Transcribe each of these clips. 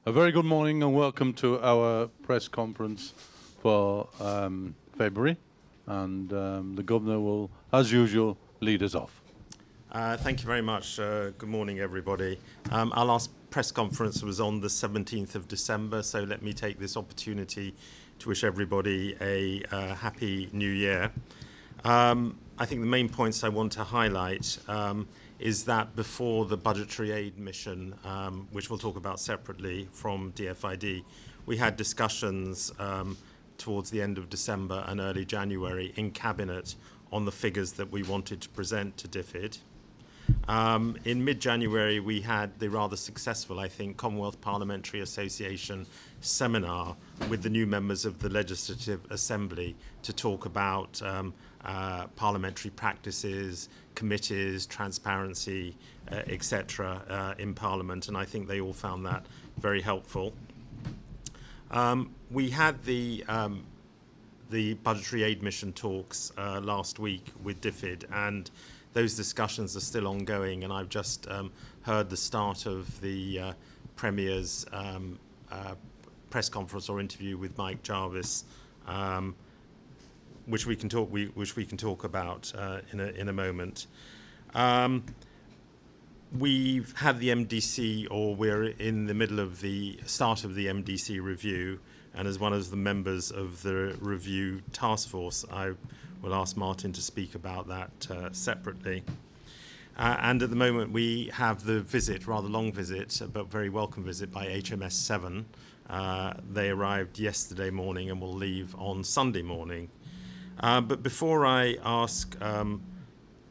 A very good morning and welcome to our press conference for February. And the Governor will, as usual, lead us off. Thank you very much. Good morning, everybody. Our last press conference was on the 17th of December, so let me take this opportunity to wish everybody a happy new year. I think the main points I want to highlight is that before the budgetary aid mission, which we'll talk about separately from DFID, we had discussions towards the end of December and early January in Cabinet on the figures that we wanted to present to DFID. In mid-January, we had the rather successful, I think, Commonwealth Parliamentary Association seminar with the new members of the Legislative Assembly to talk about parliamentary practices, committees, transparency, etc. In Parliament, and I think they all found that very helpful. We had the budgetary aid mission talks last week with DFID, and those discussions are still ongoing, and I've just heard the start of the Premier's press conference or interview with Mike Jarvis, which we can talk about in a moment. We've had the MDC, or we're in the middle of the start of the MDC review, and as one of the members of the review task force, I will ask Martin to speak about that separately. And at the moment, we have the visit, rather long visit, but very welcome visit by HMS 7. They arrived yesterday morning and will leave on Sunday morning. But before I ask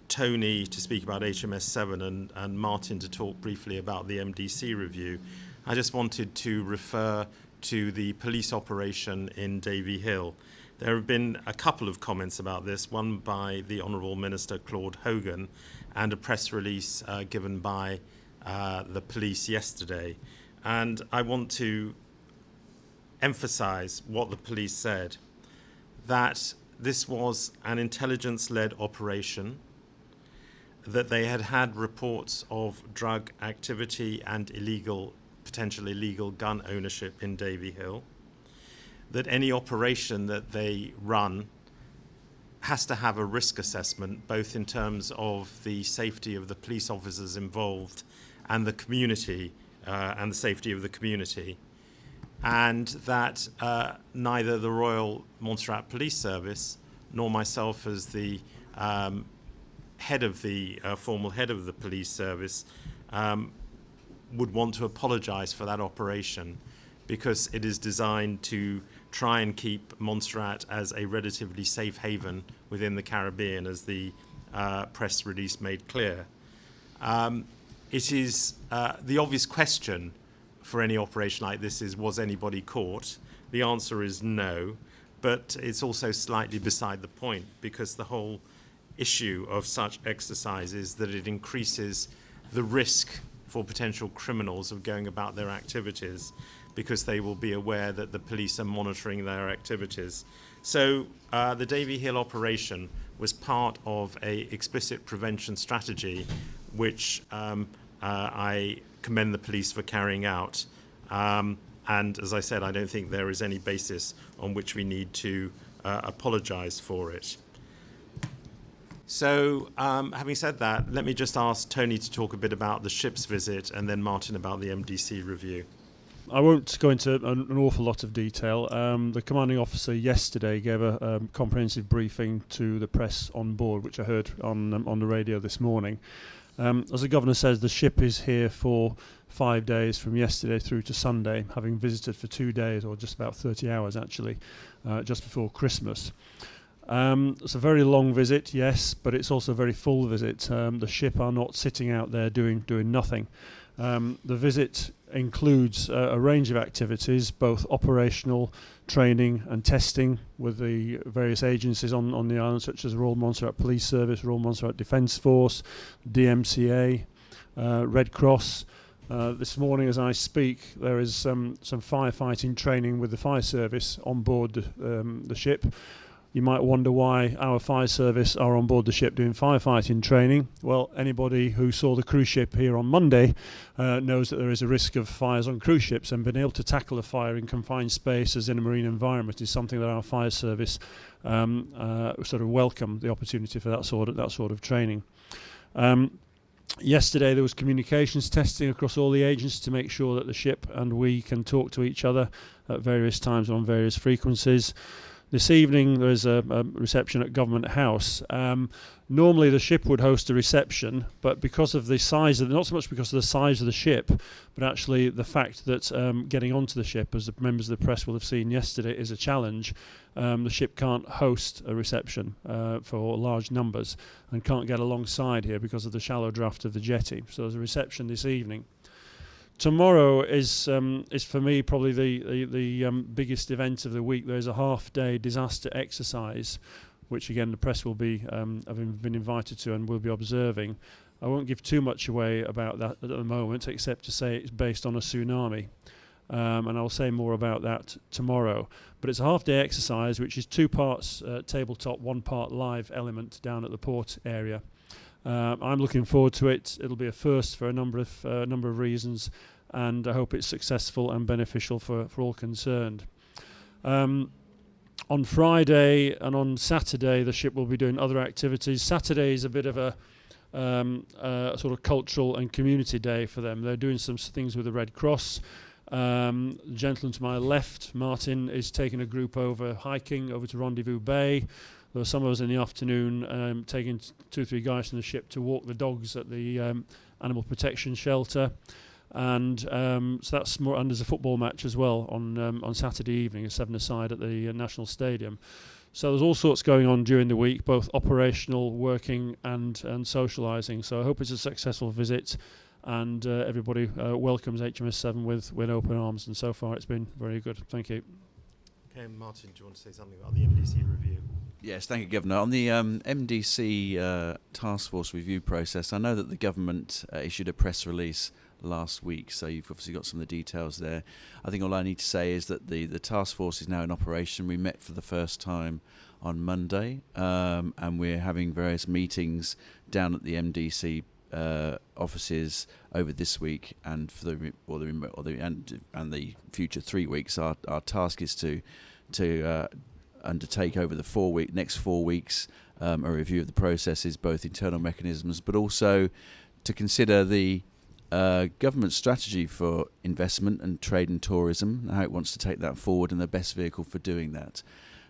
Tony to speak about HMS 7 and Martin to talk briefly about the MDC review, I just wanted to refer to the police operation in Davy Hill. There have been a couple of comments about this, one by the Honourable Minister Claude Hogan and a press release given by the police yesterday. And I want to emphasise what the police said, that this was an intelligence-led operation, that they had had reports of drug activity and potentially illegal gun ownership in Davy Hill, that any operation that they run has to have a risk assessment, both in terms of the safety of the police officers involved and the community, and the safety of the community, and that neither the Royal Montserrat Police Service nor myself as the head of the formal head of the police service would want to apologise for that operation, because it is designed to try and keep Montserrat as a relatively safe haven within the Caribbean, as the press release made clear. It is the obvious question for any operation like this is, was anybody caught? The answer is no, but it's also slightly beside the point, because the whole issue of such exercise is that it increases the risk for potential criminals of going about their activities, because they will be aware that the police are monitoring their activities. So the Davy Hill operation was part of an explicit prevention strategy, which I commend the police for carrying out. And as I said, I don't think there is any basis on which we need to apologise for it. So having said that, let me just ask Tony to talk a bit about the ship's visit, and then Martin about the MDC review. I won't go into an awful lot of detail. The commanding officer yesterday gave a comprehensive briefing to the press on board, which I heard on the radio this morning. As the Governor says, the ship is here for 5 days, from yesterday through to Sunday, having visited for 2 days, or just about 30 hours actually, just before Christmas. It's a very long visit, yes, but it's also a very full visit. The ship are not sitting out there doing nothing. The visit includes a range of activities, both operational, training and testing with the various agencies on the island, such as Royal Montserrat Police Service, Royal Montserrat Defence Force, DMCA, Red Cross. This morning, as I speak, there is some firefighting training with the fire service on board the ship. You might wonder why our fire service are on board the ship doing firefighting training. Well, anybody who saw the cruise ship here on Monday knows that there is a risk of fires on cruise ships, and being able to tackle a fire in confined spaces in a marine environment is something that our fire service sort of welcome the opportunity for that sort of training. Yesterday there was communications testing across all the agencies to make sure that the ship and we can talk to each other at various times on various frequencies. This evening there is a reception at Government House. Normally the ship would host a reception, but because of the size of not so much because of the size of the ship, but actually the fact that getting onto the ship, as the members of the press will have seen yesterday, is a challenge. The ship can't host a reception for large numbers and can't get alongside here because of the shallow draft of the jetty. So there's a reception this evening. Tomorrow is for me probably the biggest event of the week. There's a half-day disaster exercise, which again the press will be have been invited to and will be observing. I won't give too much away about that at the moment, except to say it's based on a tsunami, and I'll say more about that tomorrow. But it's a half-day exercise, which is 2 parts tabletop, 1 part live element down at the port area. I'm looking forward to it. It'll be a first for a number of reasons, and I hope it's successful and beneficial for all concerned. On Friday and on Saturday, the ship will be doing other activities. Saturday is a bit of a sort of cultural and community day for them. They're doing some things with the Red Cross. The gentleman to my left, Martin, is taking a group over hiking over to Rendezvous Bay. There were some of us in the afternoon taking 2-3 guys from the ship to walk the dogs at the animal protection shelter, and so that's more. And there's a football match as well on Saturday evening at 7-a-side at the National Stadium. So there's all sorts going on during the week, both operational, working, and socialising. So I hope it's a successful visit, and everybody welcomes HMS7 with open arms. And so far, it's been very good. Thank you. Okay, Martin, do you want to say something about the MDC review? Yes, thank you, Governor. On the MDC task force review process, I know that the government issued a press release last week, so you've obviously got some of the details there. I think all I need to say is that the task force is now in operation. We met for the first time on Monday, and we're having various meetings down at the MDC offices over this week, and for the future 3 weeks. Our task is to undertake over the next 4 weeks a review of the processes, both internal mechanisms, but also to consider the government strategy for investment and trade and tourism, and how it wants to take that forward, and the best vehicle for doing that.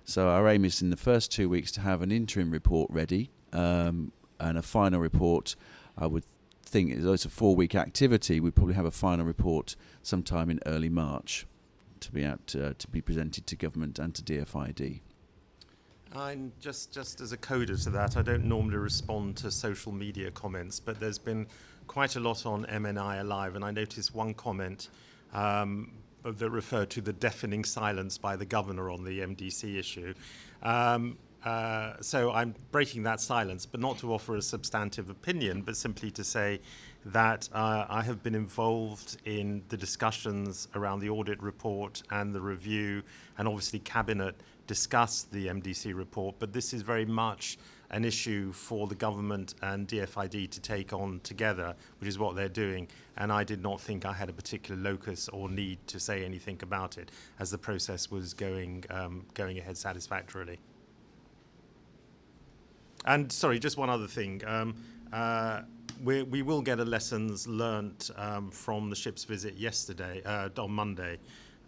So our aim is in the first 2 weeks to have an interim report ready, and a final report. I would think, though it's a 4-week activity, we'd probably have a final report sometime in early March to be out to be presented to government and to DFID. I'm just as a coder to that, I don't normally respond to social media comments, but there's been quite a lot on MNI Alive, and I noticed one comment that referred to the deafening silence by the governor on the MDC issue. So I'm breaking that silence, but not to offer a substantive opinion, but simply to say that I have been involved in the discussions around the audit report and the review, and obviously Cabinet discussed the MDC report, but this is very much an issue for the government and DFID to take on together, which is what they're doing, and I did not think I had a particular locus or need to say anything about it, as the process was going ahead satisfactorily. And sorry, just one other thing. We will get a lessons learnt from the ship's visit yesterday, on Monday.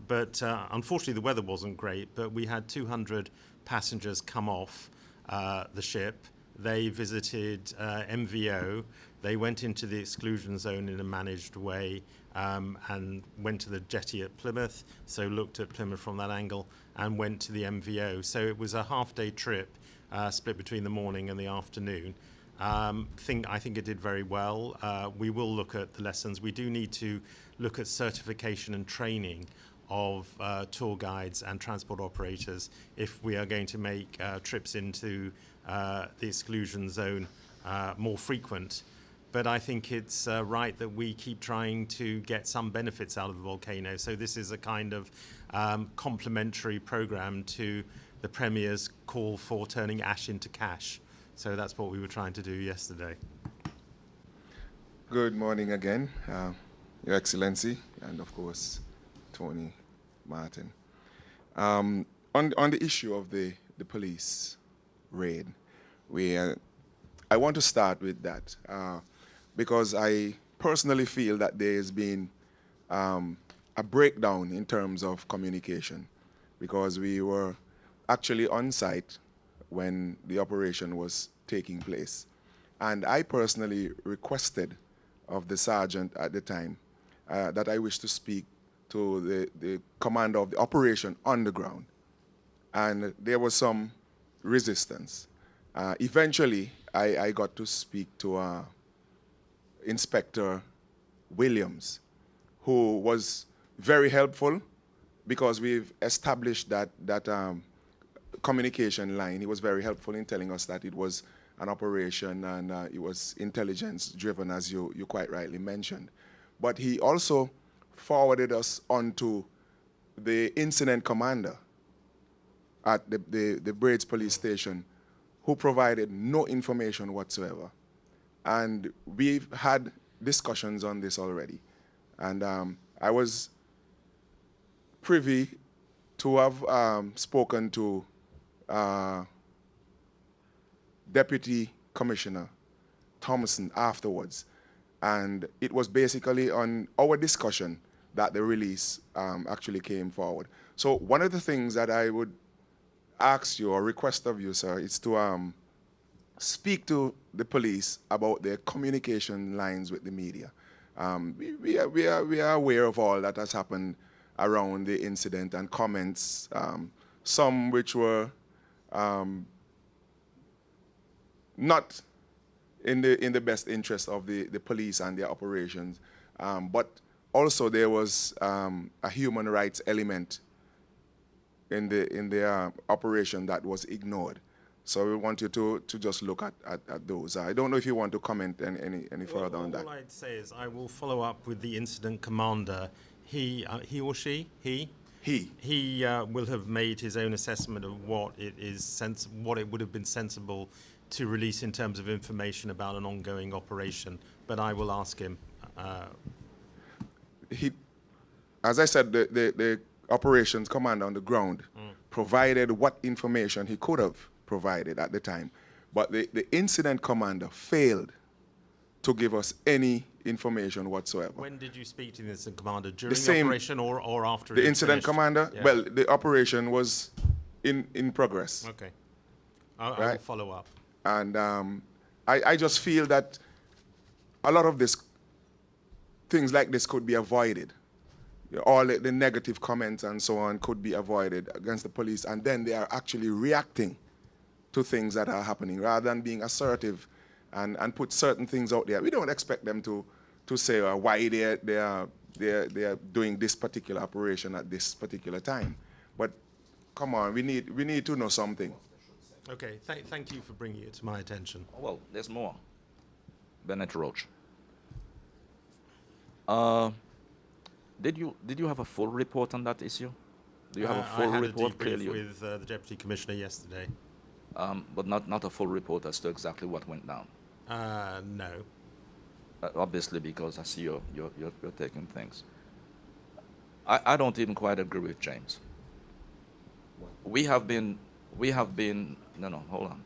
But unfortunately, the weather wasn't great, but we had 200 passengers come off the ship. They visited MVO. They went into the exclusion zone in a managed way and went to the jetty at Plymouth, so looked at Plymouth from that angle, and went to the MVO. So it was a half-day trip split between the morning and the afternoon. I think it did very well. We will look at the lessons. We do need to look at certification and training of tour guides and transport operators if we are going to make trips into the exclusion zone more frequent. But I think it's right that we keep trying to get some benefits out of the volcano. So this is a kind of complementary program to the Premier's call for turning ash into cash. So that's what we were trying to do yesterday. Good morning again, Your Excellency, and of course, Tony Martin. On the issue of the police raid, I want to start with that because I personally feel that there has been a breakdown in terms of communication, because we were actually on site when the operation was taking place. And I personally requested of the sergeant at the time that I wish to speak to the commander of the operation on the ground. And there was some resistance. Eventually, I got to speak to Inspector Williams, who was very helpful because we've established that communication line. He was very helpful in telling us that it was an operation and it was intelligence driven, as you quite rightly mentioned. But he also forwarded us on to the incident commander at the Braids police station, who provided no information whatsoever. And we've had discussions on this already. And I was privy to have spoken to Deputy Commissioner Thompson afterwards. And it was basically on our discussion that the release actually came forward. So one of the things that I would ask you or request of you, sir, is to speak to the police about their communication lines with the media. We are aware of all that has happened around the incident and comments, some which were not in the best interest of the police and their operations, but also there was a human rights element in the operation that was ignored. So we want you to just look at those. I don't know if you want to comment any further on that. All I'd say is I will follow up with the incident commander. He or she? He will have made his own assessment of what it would have been sensible to release in terms of information about an ongoing operation. But I will ask him. As I said, the operations commander on the ground provided what information he could have provided at the time. But the incident commander failed to give us any information whatsoever. When did you speak to the incident commander? During the operation or after? The incident finished? commander? Yeah. Well, the operation was in progress. Okay. I will follow up. And I just feel that a lot of things like this could be avoided. All the negative comments and so on could be avoided against the police, and then they are actually reacting to things that are happening rather than being assertive and put certain things out there. We don't expect them to say why they are doing this particular operation at this particular time. But come on, we need to know something. Okay, thank you for bringing it to my attention. Well, there's more. Bennett Roach. Did you have a full report on that issue? Do you have a full report? I had a debrief with the Deputy Commissioner yesterday. But not a full report as to exactly what went down. No. Obviously, because I see you're taking things. I don't even quite agree with James. We have been. No, hold on.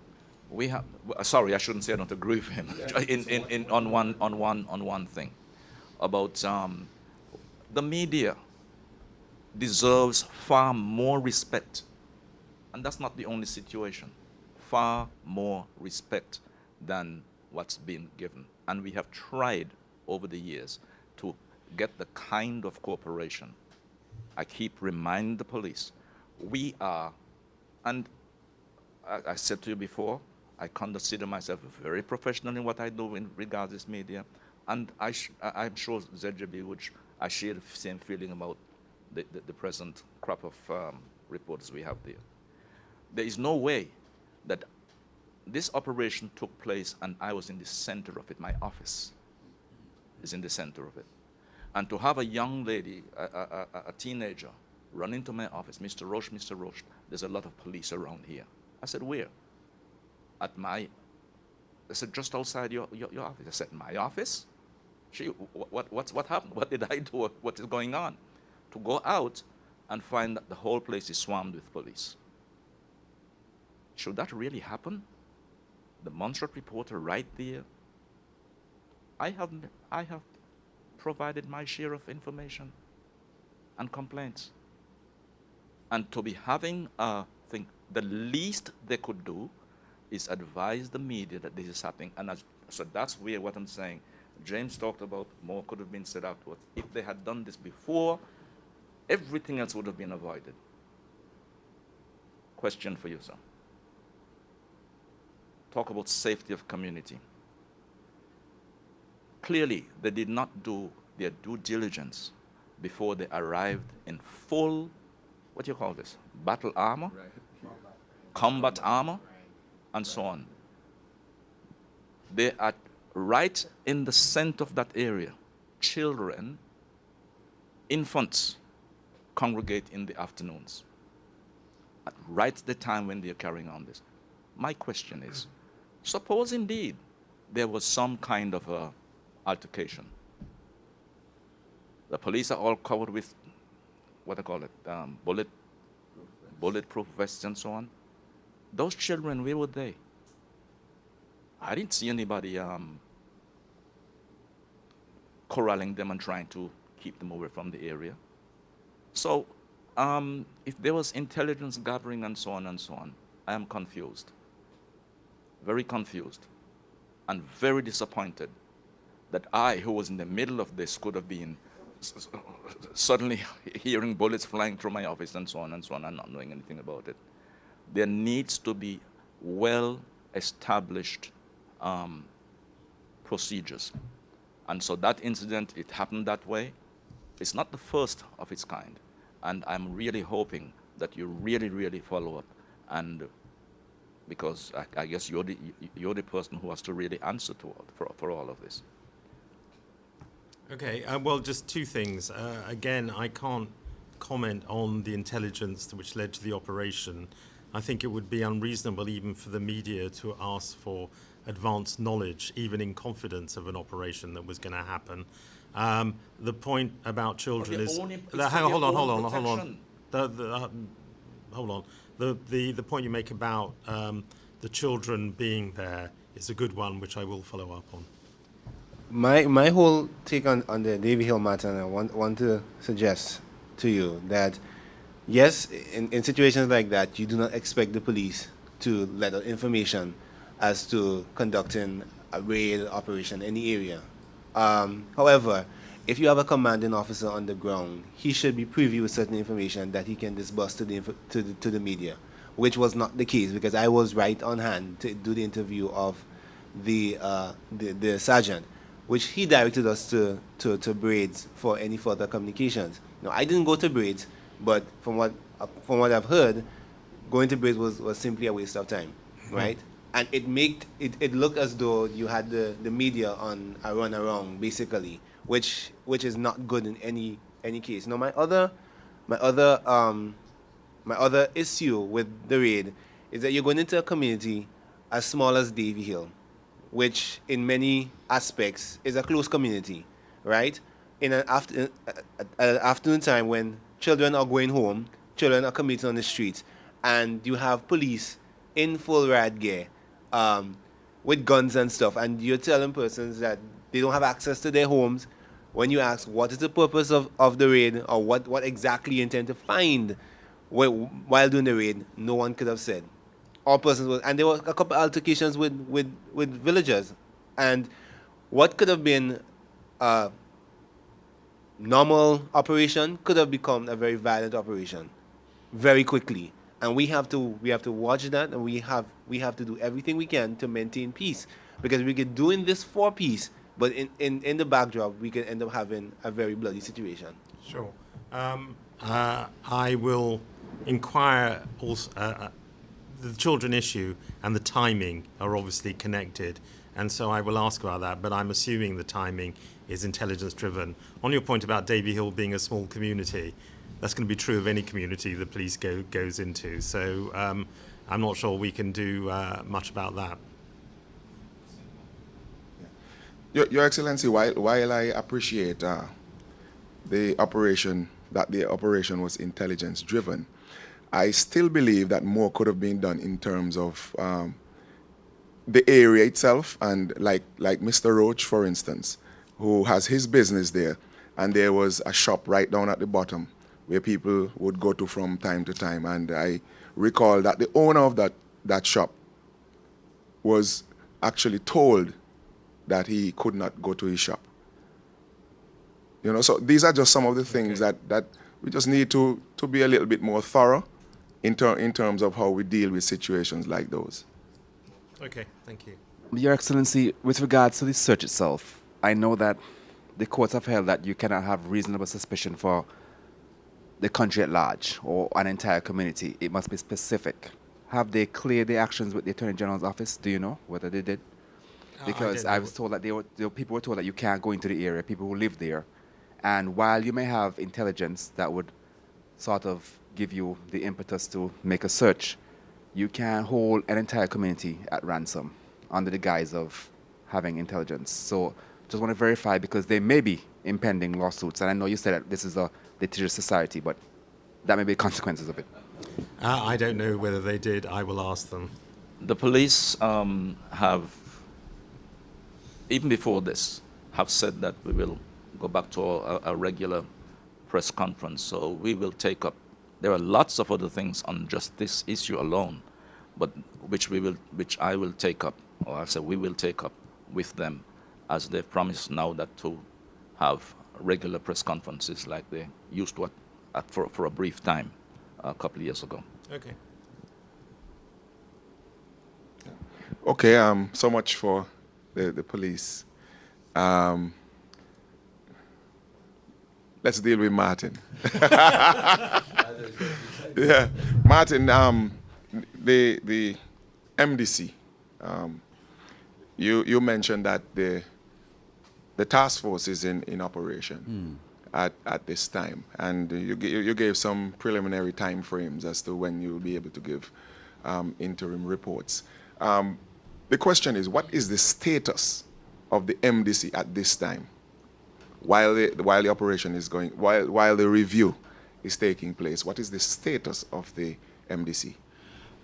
Sorry, I shouldn't say I don't agree with him. On one thing, about the media deserves far more respect, and that's not the only situation. Far more respect than what's been given. And we have tried over the years to get the kind of cooperation. I keep reminding the police, we are, and I said to you before, I consider myself very professional in what I do in regards to this media, and I'm sure ZJB, which I share the same feeling about the present crop of reporters we have there. There is no way that this operation took place and I was in the center of it. My office is in the center of it. And to have a young lady, a teenager, run into my office. Mr. Roche, there's a lot of police around here. I said, where? At my, they said, just outside your office. I said, my office? What happened? What did I do? What is going on? To go out and find that the whole place is swarmed with police. Should that really happen? The Montserrat reporter right there. I have provided my share of information and complaints. And to be having a thing, the least they could do is advise the media that this is happening. And so that's where what I'm saying. James talked about more could have been said afterwards. If they had done this before, everything else would have been avoided. Question for you, sir. Talk about safety of community. Clearly, they did not do their due diligence before they arrived in full, what do you call this? Battle armor? Right. Combat armor? And so on. They are right in the center of that area. Children, infants, congregate in the afternoons, at right the time when they're carrying on this. My question is, suppose indeed there was some kind of a altercation. The police are all covered with, what I call it, bulletproof vests and so on. Those children, where were they? I didn't see anybody corralling them and trying to keep them away from the area. So if there was intelligence gathering and so on, I am confused, very confused, and very disappointed that I, who was in the middle of this, could have been suddenly hearing bullets flying through my office and so on, and not knowing anything about it. There needs to be well-established procedures. And so that incident, it happened that way. It's not the first of its kind. And I'm really hoping that you really, really follow up. And because I guess you're the person who has to really answer for all of this. Okay, well, just two things. Again, I can't comment on the intelligence which led to the operation. I think it would be unreasonable even for the media to ask for advanced knowledge, even in confidence of an operation that was going to happen. The point about children is... Hold on. The point you make about the children being there is a good one, which I will follow up on. My whole take on the Davy Hill matter, and I want to suggest to you that, yes, in situations like that, you do not expect the police to let out information as to conducting a raid operation in the area. However, if you have a commanding officer on the ground, he should be privy with certain information that he can disburse to the media, which was not the case, because I was right on hand to do the interview of the sergeant, which he directed us to Braids for any further communications. Now, I didn't go to Braids, but from what I've heard, going to Braids was simply a waste of time, right? And it looked as though you had the media on a run around, basically, which is not good in any case. Now, my other issue with the raid is that you're going into a community as small as Davy Hill, which in many aspects is a close community, right? In an afternoon time when children are going home, children are commuting on the streets, and you have police in full riot gear with guns and stuff, and you're telling persons that they don't have access to their homes. When you ask what is the purpose of the raid, or what exactly you intend to find while doing the raid, no one could have said. All persons were, and there were a couple of altercations with villagers, and what could have been a normal operation could have become a very violent operation very quickly. And we have to watch that, and we have to do everything we can to maintain peace, because we could doing this for peace, but in the backdrop we can end up having a very bloody situation. Sure. I will inquire also. The children issue and the timing are obviously connected, and so I will ask about that, but I'm assuming the timing is intelligence driven. On your point about Davy Hill being a small community, that's going to be true of any community the police goes into. So I'm not sure we can do much about that. Your Excellency, while I appreciate the operation was intelligence driven, I still believe that more could have been done in terms of the area itself, and like Mr. Roach, for instance, who has his business there, and there was a shop right down at the bottom where people would go to from time to time, and I recall that the owner of that shop was actually told that he could not go to his shop. You know, so these are just some of the things that we just need to be a little bit more thorough in terms of how we deal with situations like those. Okay, thank you. Your Excellency, with regards to the search itself, I know that the courts have held that you cannot have reasonable suspicion for the country at large or an entire community. It must be specific. Have they cleared the actions with the Attorney General's office? Do you know whether they did? Because I was told that people were told that you can't go into the area, people who live there. And while you may have intelligence that would sort of give you the impetus to make a search, you can hold an entire community at ransom under the guise of having intelligence. So just want to verify, because there may be impending lawsuits. And I know you said that this is a litigious society, but that may be the consequences of it. I don't know whether they did. I will ask them. The police have, even before this, have said that we will go back to a regular press conference. So we will take up. There are lots of other things on just this issue alone, but which I will take up, or I say we will take up with them, as they've promised now that to have regular press conferences like they used to for a brief time a couple of years ago. Okay. Okay. So much for the police. Let's deal with Martin. Yeah, Martin. The MDC. You mentioned that the task force is in operation at this time, and you gave some preliminary time frames as to when you'll be able to give interim reports. The question is, what is the status of the MDC at this time, while the operation is going, while the review is taking place? What is the status of the MDC?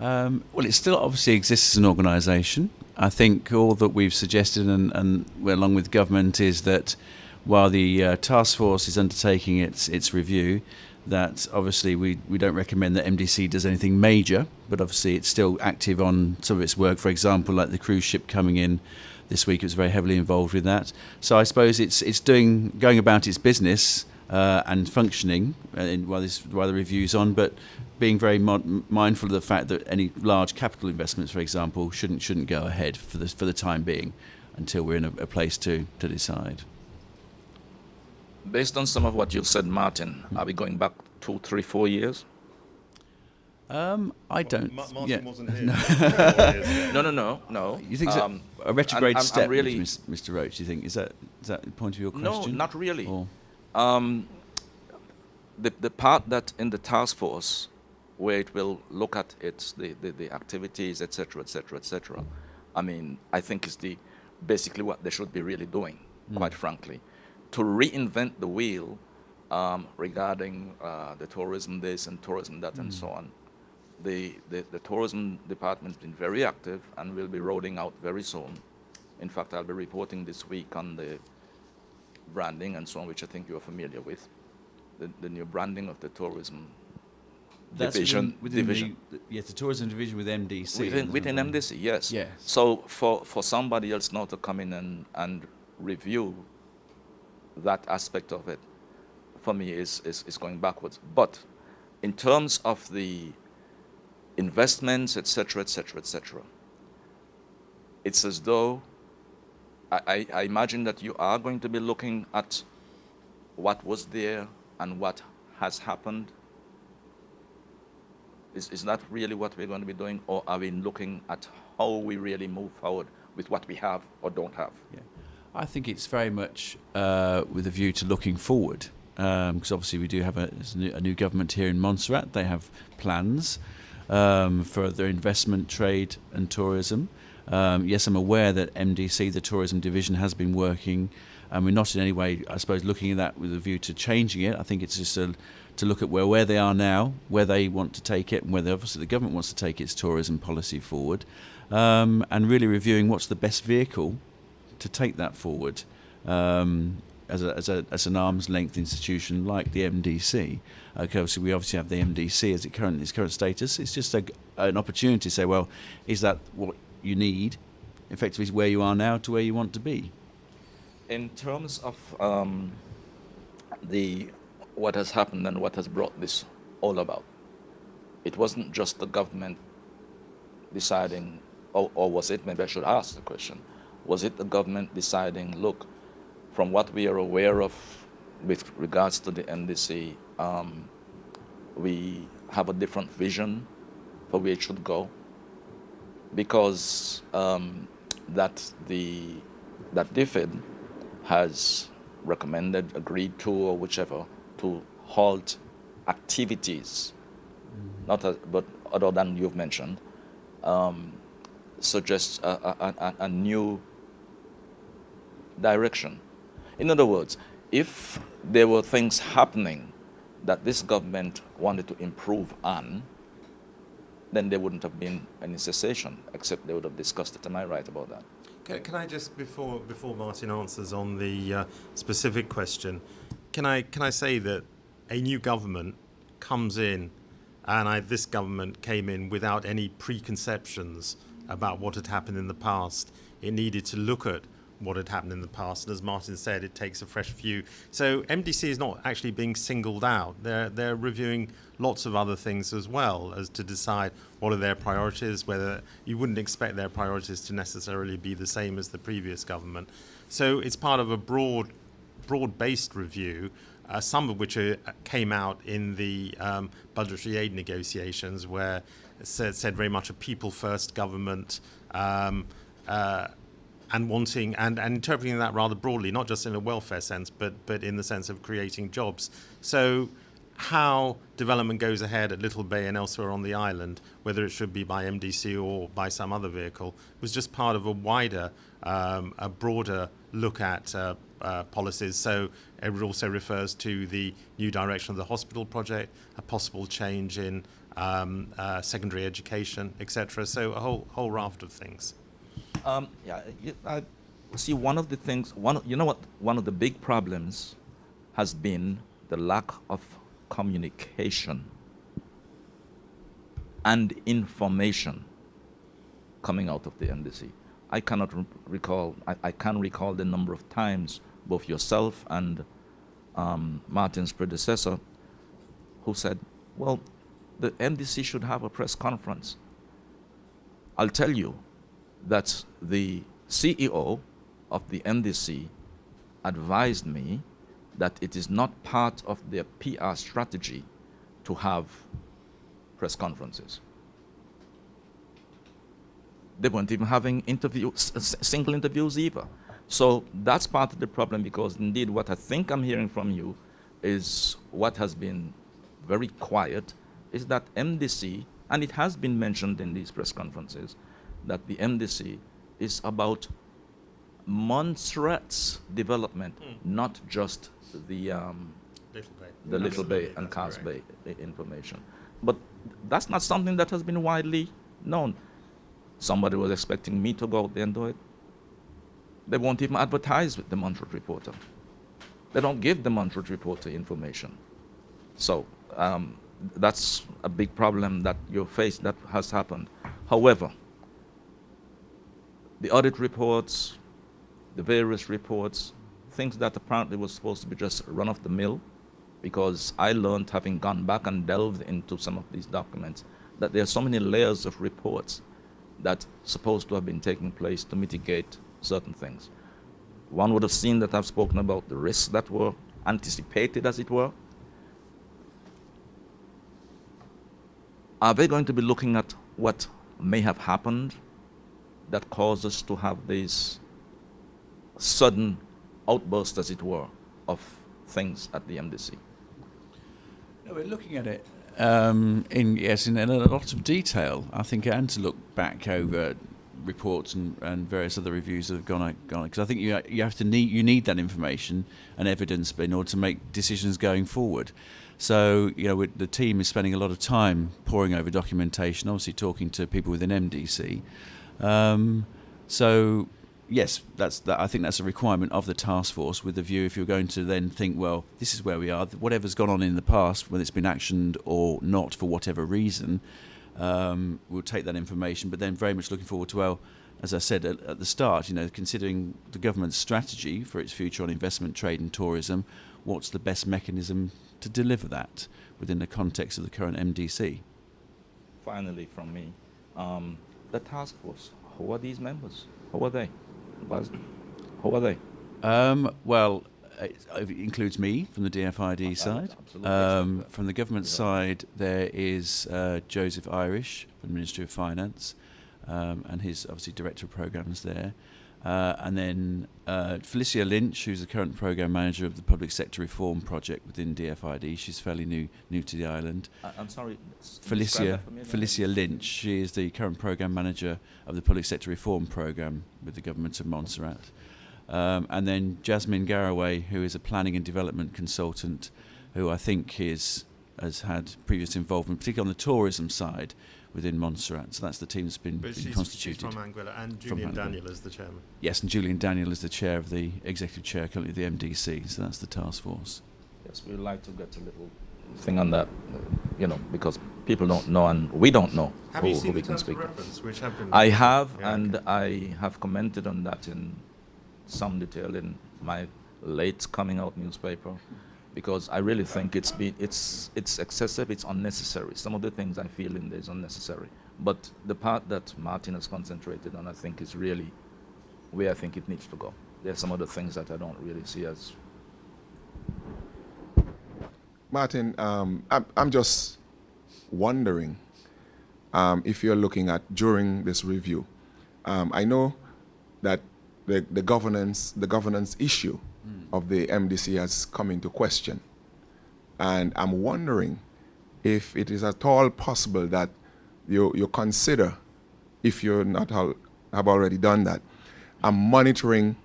Well, it still obviously exists as an organisation. I think all that we've suggested, and along with government, is that while the task force is undertaking its review, that obviously we don't recommend that MDC does anything major, but obviously it's still active on some of its work. For example, like the cruise ship coming in this week, it was very heavily involved with that. So I suppose it's going about its business and functioning while the review's on, but being very mindful of the fact that any large capital investments, for example, shouldn't go ahead for the time being until we're in a place to decide. Based on some of what you've said, Martin, are we going back 2, 3, 4 years? I don't. Martin wasn't here. No. You think it's a retrograde step, really, Mr. Roach? Do you think is that the point of your question? No, not really. Or? The part that in the task force, where it will look at the activities, etc. I mean, I think is basically what they should be really doing, quite frankly, to reinvent the wheel regarding the tourism this and tourism that and so on. The tourism department has been very active and will be rolling out very soon. In fact, I'll be reporting this week on the branding and so on, which I think you're familiar with. The new branding of the tourism division. Within the tourism division with MDC. Within MDC, yes. Yes. So for somebody else now to come in and review that aspect of it, for me is going backwards. But in terms of the investments, etc., it's as though I imagine that you are going to be looking at what was there and what has happened. Is that really what we're going to be doing, or are we looking at how we really move forward with what we have or don't have? Yeah. I think it's very much with a view to looking forward, because obviously we do have a new government here in Montserrat. They have plans for their investment, trade and tourism. Yes, I'm aware that MDC, the tourism division, has been working, and we're not in any way, I suppose, looking at that with a view to changing it. I think it's just to look at where they are now, where they want to take it, and whether obviously the government wants to take its tourism policy forward, and really reviewing what's the best vehicle to take that forward as an arm's length institution like the MDC. Okay, so we obviously have the MDC as its current status. It's just an opportunity to say, well, is that what you need, effectively, where you are now to where you want to be? In terms of what has happened and what has brought this all about, it wasn't just the government deciding, or was it, maybe I should ask the question, was it the government deciding, look, from what we are aware of with regards to the NDC, we have a different vision for where it should go? Because that DFID has recommended, agreed to, or whichever, to halt activities, but other than you've mentioned, suggests a new direction. In other words, if there were things happening that this government wanted to improve on, then there wouldn't have been any cessation, except they would have discussed it. Am I right about that? Can I just, before Martin answers on the specific question, can I say that a new government comes in, and this government came in without any preconceptions about what had happened in the past. It needed to look at what had happened in the past, and as Martin said, it takes a fresh view. So MDC is not actually being singled out. They're reviewing lots of other things as well, as to decide what are their priorities, whether you wouldn't expect their priorities to necessarily be the same as the previous government. So it's part of a broad-based review, some of which came out in the budgetary aid negotiations, where it said very much a people-first government, and wanting and interpreting that rather broadly, not just in a welfare sense, but in the sense of creating jobs. So how development goes ahead at Little Bay and elsewhere on the island, whether it should be by MDC or by some other vehicle, was just part of a wider, a broader look at policies. So it also refers to the new direction of the hospital project, a possible change in secondary education, etc. So a whole raft of things. I see one of the things, one of the big problems has been the lack of communication and information coming out of the NDC. I cannot recall, I can recall the number of times both yourself and Martin's predecessor who said, well, the NDC should have a press conference. I'll tell you that the CEO of the NDC advised me that it is not part of their PR strategy to have press conferences. They weren't even having single interviews either. So that's part of the problem, because indeed what I think I'm hearing from you is what has been very quiet is that MDC, and it has been mentioned in these press conferences, that the MDC is about Montserrat's development, not just the Little Bay and Cars Bay information. But that's not something that has been widely known. Somebody was expecting me to go out there and do it. They won't even advertise with the Montserrat Reporter. They don't give the Montserrat Reporter information. So that's a big problem that you face, that has happened. However, the audit reports, the various reports, things that apparently was supposed to be just run off the mill, because I learned, having gone back and delved into some of these documents, that there are so many layers of reports that supposed to have been taking place to mitigate certain things. One would have seen that I've spoken about the risks that were anticipated, as it were. Are they going to be looking at what may have happened that caused us to have these sudden outburst, as it were, of things at the MDC? No, we're looking at it in a lot of detail, I think, and to look back over reports and various other reviews that have gone on. Because I think you need that information and evidence in order to make decisions going forward. So, the team is spending a lot of time poring over documentation, obviously talking to people within MDC. So, yes, I think that's a requirement of the task force, with the view, if you're going to then think, well, this is where we are, whatever's gone on in the past, whether it's been actioned or not for whatever reason, we'll take that information, but then very much looking forward to, well, as I said at the start, considering the government's strategy for its future on investment, trade and tourism, what's the best mechanism to deliver that within the context of the current MDC? Finally, from me, the task force, who are these members? Who are they? Who are they? Well, it includes me from the DFID side. From the government side, there is Joseph Irish from the Ministry of Finance, and his, obviously, Director of Programmes there. And then Felicia Lynch, who's the current Programme Manager of the Public Sector Reform Project within DFID. She's fairly new to the island. I'm sorry. Felicia Lynch. She is the current Programme Manager of the Public Sector Reform Programme with the Government of Montserrat. And then Jasmine Garraway, who is a Planning and Development Consultant, who I think has had previous involvement, particularly on the tourism side, within Montserrat. So that's the team that's been constituted. She's from Anguilla, and Julian Daniel is the chairman. Yes, and Julian Daniel is the chair of the executive chair currently of the MDC. So that's the task force. Yes, we'd like to get a little thing on that, because people don't know and we don't know Have you who seen we the can terms speak. of reference, which have been? I have, Yeah, and okay. I have commented on that in some detail in my late coming out newspaper, because I really think it's excessive, it's unnecessary. Some of the things I feel in there is unnecessary. But the part that Martin has concentrated on, I think, is really where I think it needs to go. There are some other things that I don't really see as... Martin, I'm just wondering if you're looking at, during this review, I know that the governance issue of the MDC has come into question. And I'm wondering if it is at all possible that you consider, if you're not have already done that, a monitoring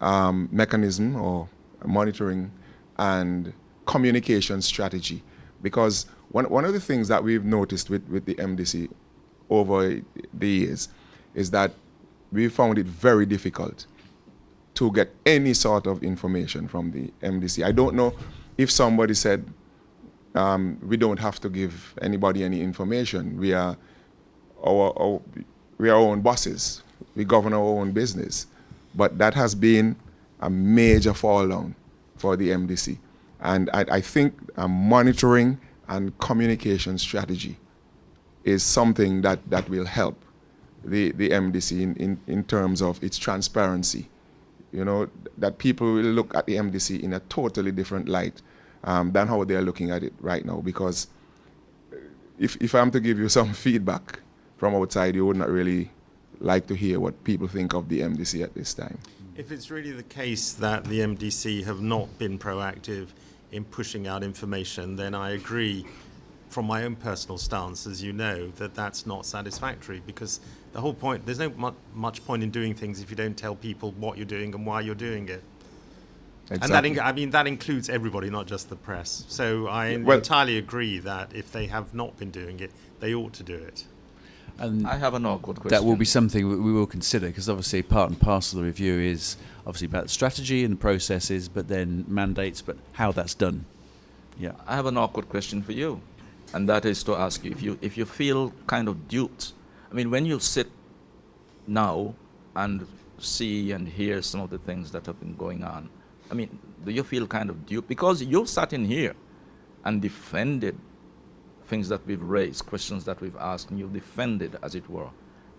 mechanism or a monitoring and communication strategy. Because one of the things that we've noticed with the MDC over the years is that we found it very difficult to get any sort of information from the MDC. I don't know if somebody said we don't have to give anybody any information. We are our own bosses. We govern our own business. But that has been a major fall down for the MDC. And I think a monitoring and communication strategy is something that will help the MDC in terms of its transparency. That people will look at the MDC in a totally different light than how they're looking at it right now. Because if I'm to give you some feedback from outside, you would not really like to hear what people think of the MDC at this time. If it's really the case that the MDC have not been proactive in pushing out information, then I agree from my own personal stance, as you know, that that's not satisfactory, because the whole point, there's no much point in doing things if you don't tell people what you're doing and why you're doing it. Exactly. And that includes everybody, not just the press. So I entirely agree that if they have not been doing it, they ought to do it. And I have an awkward question. that will be something we will consider, because obviously part and parcel of the review is obviously about strategy and processes, but then mandates, but how that's done. Yeah. I have an awkward question for you, and that is to ask you if you feel kind of duped. I mean, when you sit now and see and hear some of the things that have been going on, I mean, do you feel kind of duped? Because you sat in here and defended things that we've raised, questions that we've asked, and you've defended, as it were.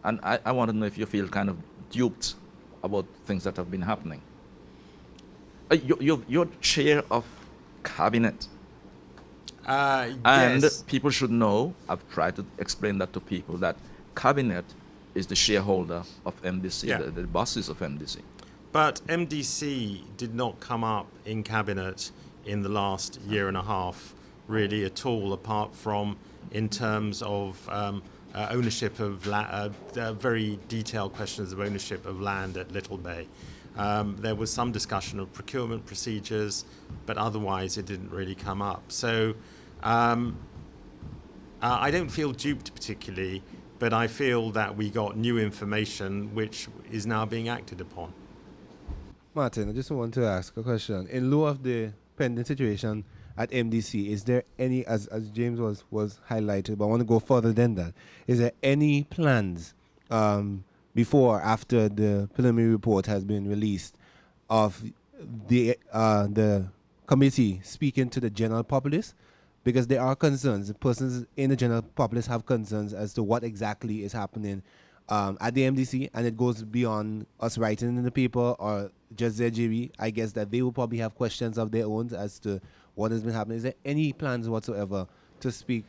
And I want to know if you feel kind of duped about things that have been happening. You're chair of cabinet. And Yes. people should know, I've tried to explain that to people, that cabinet is the shareholder of MDC, Yeah. the bosses of MDC. But MDC did not come up in Cabinet in the last year and a half, really at all, apart from in terms of ownership of very detailed questions of ownership of land at Little Bay. There was some discussion of procurement procedures, but otherwise it didn't really come up. So I don't feel duped particularly, but I feel that we got new information which is now being acted upon. Martin, I just want to ask a question. In lieu of the pending situation at MDC, is there any, as James was highlighted, but I want to go further than that, is there any plans before or after the preliminary report has been released of the committee speaking to the general populace? Because there are concerns. Persons in the general populace have concerns as to what exactly is happening at the MDC, and it goes beyond us writing in the paper or just ZGB. I guess that they will probably have questions of their own as to what has been happening. Is there any plans whatsoever to speak?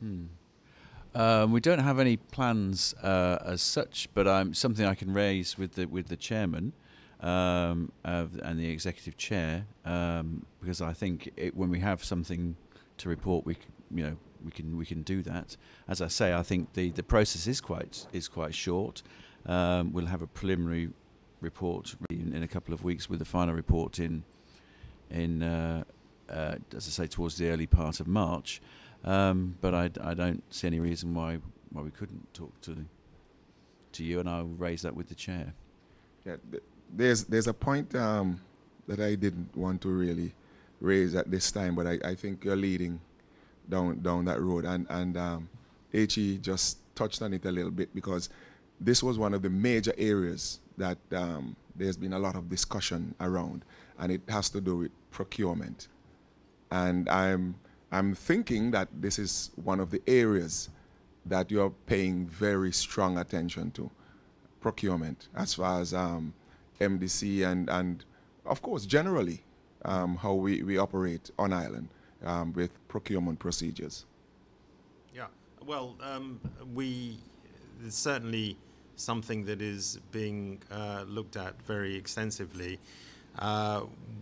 We don't have any plans as such, but something I can raise with the chairman and the executive chair, because I think when we have something to report, we can do that. As I say, I think the process is quite short. We'll have a preliminary report in a couple of weeks, with the final report in as I say, towards the early part of March. But I don't see any reason why we couldn't talk to you, and I'll raise that with the chair. Yeah, there's a point that I didn't want to really raise at this time, but I think you're leading down that road, and HE just touched on it a little bit, because this was one of the major areas that there's been a lot of discussion around, and it has to do with procurement. And I'm thinking that this is one of the areas that you're paying very strong attention to, procurement, as far as MDC and of course generally how we operate on island with procurement procedures. Yeah, well, it's certainly something that is being looked at very extensively.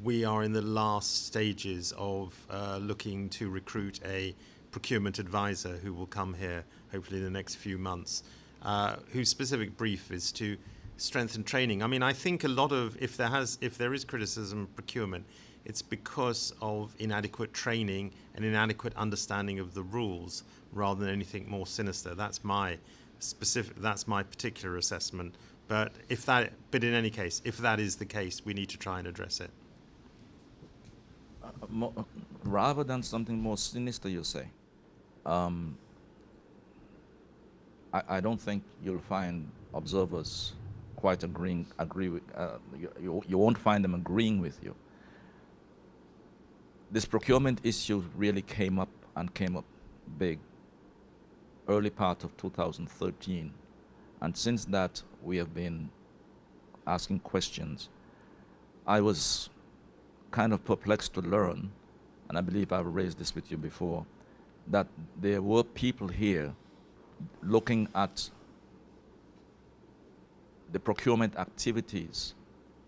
We are in the last stages of looking to recruit a procurement advisor who will come here hopefully in the next few months, whose specific brief is to strengthen training. I mean, I think a lot of, if there is criticism of procurement, it's because of inadequate training and inadequate understanding of the rules rather than anything more sinister. That's my particular assessment. But in any case, if that is the case, we need to try and address it. Rather than something more sinister, you say. I don't think you'll find observers quite agree with. You won't find them agreeing with you. This procurement issue really came up big early part of 2013. And since that, we have been asking questions. I was kind of perplexed to learn, and I believe I've raised this with you before, that there were people here looking at the procurement activities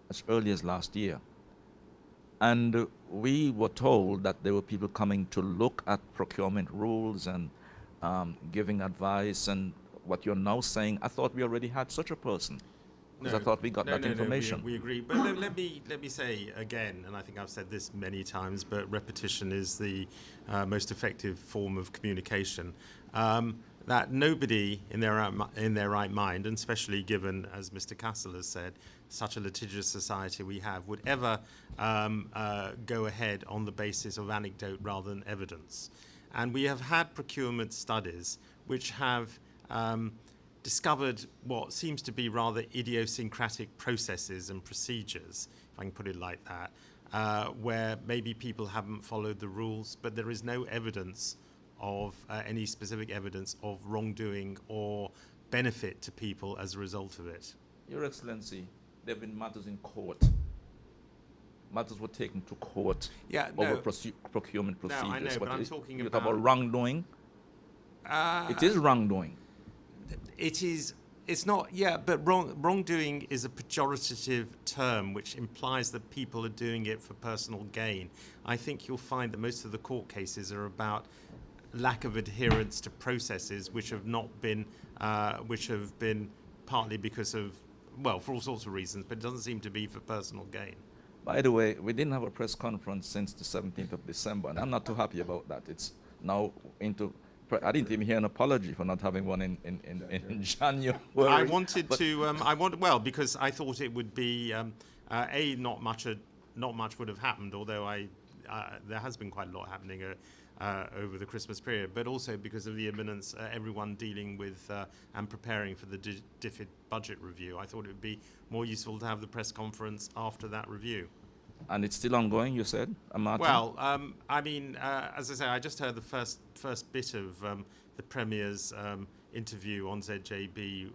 as early as last year. And we were told that there were people coming to look at procurement rules and giving advice, and what you're now saying, I thought we already had such a person. Because I thought we got that information. We agree. But let me say again, and I think I've said this many times, but repetition is the most effective form of communication. That nobody in their right mind, and especially given, as Mr. Castle has said, such a litigious society we have, would ever go ahead on the basis of anecdote rather than evidence. And we have had procurement studies which have discovered what seems to be rather idiosyncratic processes and procedures, if I can put it like that, where maybe people haven't followed the rules, but there is no evidence of any specific evidence of wrongdoing or benefit to people as a result of it. Your Excellency, there have been matters in court. Matters were taken to court over procurement procedures. No, I know, but I'm talking about wrongdoing. It is wrongdoing. It is It's not, yeah, but wrongdoing is a pejorative term which implies that people are doing it for personal gain. I think you'll find that most of the court cases are about lack of adherence to processes which have been partly because of, well, for all sorts of reasons, but it doesn't seem to be for personal gain. By the way, we didn't have a press conference since the 17th of December, and I'm not too happy about that. It's now into... I didn't even hear an apology for not having one in January. I wanted to, because I thought it would be, not much would have happened, although there has been quite a lot happening over the Christmas period, but also because of the imminence, everyone dealing with and preparing for the DFID budget review. I thought it would be more useful to have the press conference after that review. And it's still ongoing, you said, Martin? Well, as I say, I just heard the first bit of the Premier's interview on ZJB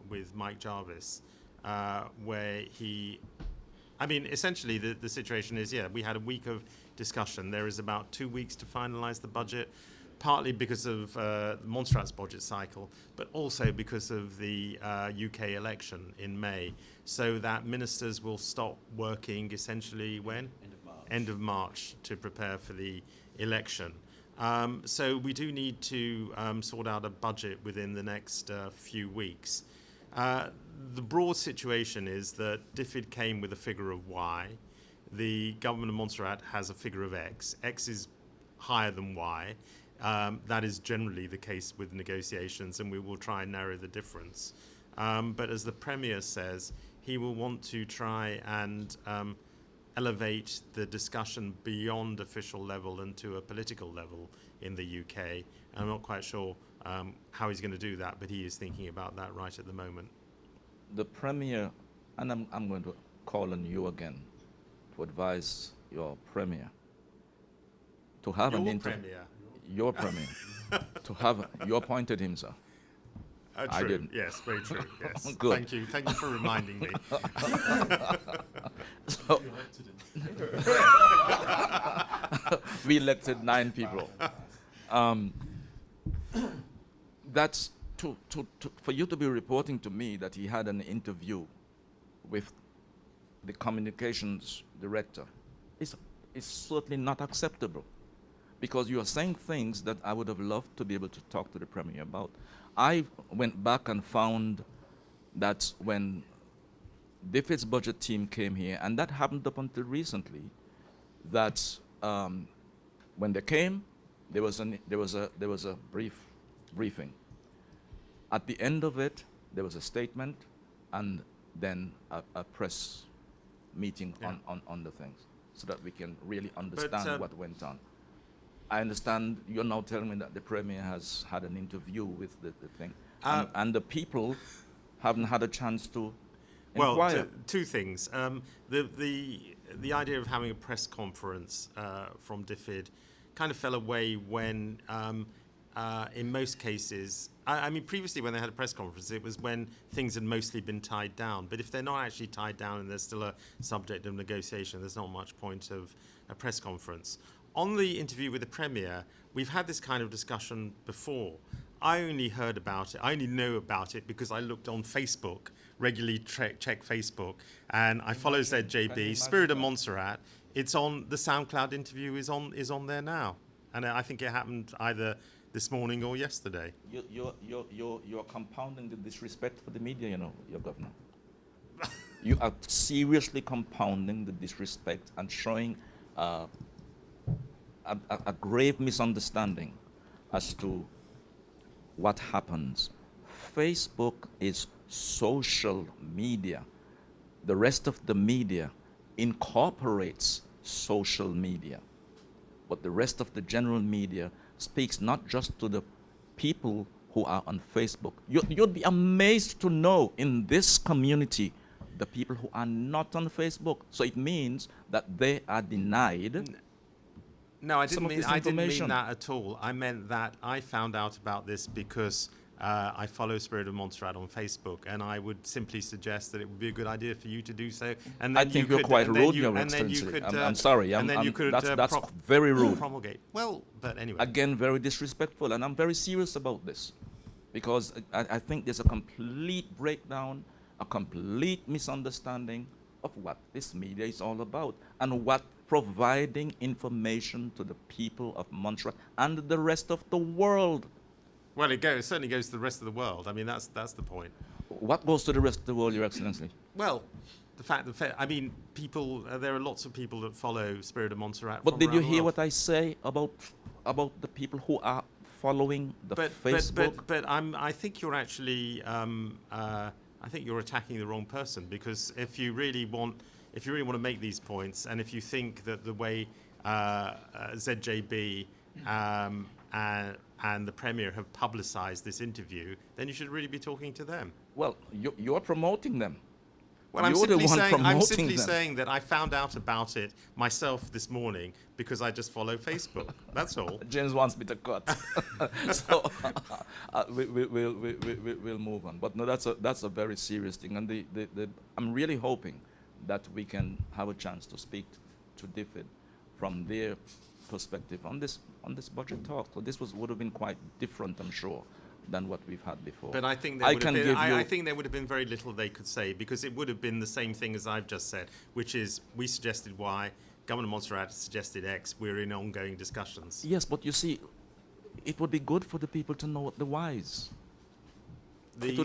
with Mike Jarvis, where essentially the situation is, we had a week of discussion. There is about 2 weeks to finalise the budget, partly because of Montserrat's budget cycle, but also because of the UK election in May, so that ministers will stop working essentially when? End of March to prepare for the election. So we do need to sort out a budget within the next few weeks. The broad situation is that DFID came with a figure of Y. The government of Montserrat has a figure of X. X is higher than Y. That is generally the case with negotiations, and we will try and narrow the difference. But as the Premier says, he will want to try and elevate the discussion beyond official level and to a political level in the UK. And I'm not quite sure how he's going to do that, but he is thinking about that right at the moment. The Premier, and I'm going to call on you again to advise your Premier to have your Premier, to have, you appointed him, sir. True. I didn't. Yes, very true. Yes. Good. Thank you for reminding me. So, we elected 9 people. That's for you to be reporting to me that he had an interview with the communications director is certainly not acceptable, because you are saying things that I would have loved to be able to talk to the Premier about. I went back and found that when DFID's budget team came here, and that happened up until recently, that when they came, there was a briefing. At the end of it, there was a statement, and then a press meeting on the things, so that we can really understand what went on. I understand you're now telling me that the Premier has had an interview with the thing, and the people haven't had a chance to inquire. Well, two things. The idea of having a press conference from DFID kind of fell away when, in most cases, I mean, previously when they had a press conference, it was when things had mostly been tied down. But if they're not actually tied down and there's still a subject of negotiation, there's not much point of a press conference. On the interview with the Premier, we've had this kind of discussion before. I only heard about it, I only know about it because I looked on Facebook, regularly check Facebook, and I follow ZJB, Spirit of Montserrat. It's on, the SoundCloud interview is on there now. And I think it happened either this morning or yesterday. You're compounding the disrespect for the media, you know, your governor. You are seriously compounding the disrespect and showing a grave misunderstanding as to what happens. Facebook is social media. The rest of the media incorporates social media. But the rest of the general media speaks not just to the people who are on Facebook. You'd be amazed to know in this community the people who are not on Facebook. So it means that they are denied. No, I didn't mean that at all. I meant that I found out about this because I follow Spirit of Montserrat on Facebook, and I would simply suggest that it would be a good idea for you to do so. And then I think you're quite rude, Your Excellency. I'm sorry. That's very rude. Promulgate. Well, but anyway. Again, very disrespectful, and I'm very serious about this, because I think there's a complete breakdown, a complete misunderstanding of what this media is all about and what providing information to the people of Montserrat and the rest of the world. Well, it certainly goes to the rest of the world. I mean, that's the point. What goes to the rest of the world, Your Excellency? Well, I mean, people. There are lots of people that follow Spirit of Montserrat. But from did you around the hear world. what I say about the people who are following the Facebook? But I think you're actually. I think you're attacking the wrong person, because if you really want to make these points, and if you think that the way ZJB and the Premier have publicised this interview, then you should really be talking to them. Well, you're promoting them. Well, I'm You're the simply, one saying, I'm promoting simply them. saying that I found out about it myself this morning because I just follow Facebook. That's all. James wants me to cut, so we'll move on. But no, that's a very serious thing, and I'm really hoping that we can have a chance to speak to DFID from their perspective on this budget talk. So this would have been quite different, I'm sure, than what we've had before. But I think I think there would have been very little they could say, because it would have been the same thing as I've just said, which is we suggested Y, Governor Montserrat suggested X. We're in ongoing discussions. Yes, but you see, it would be good for the people to know the whys. It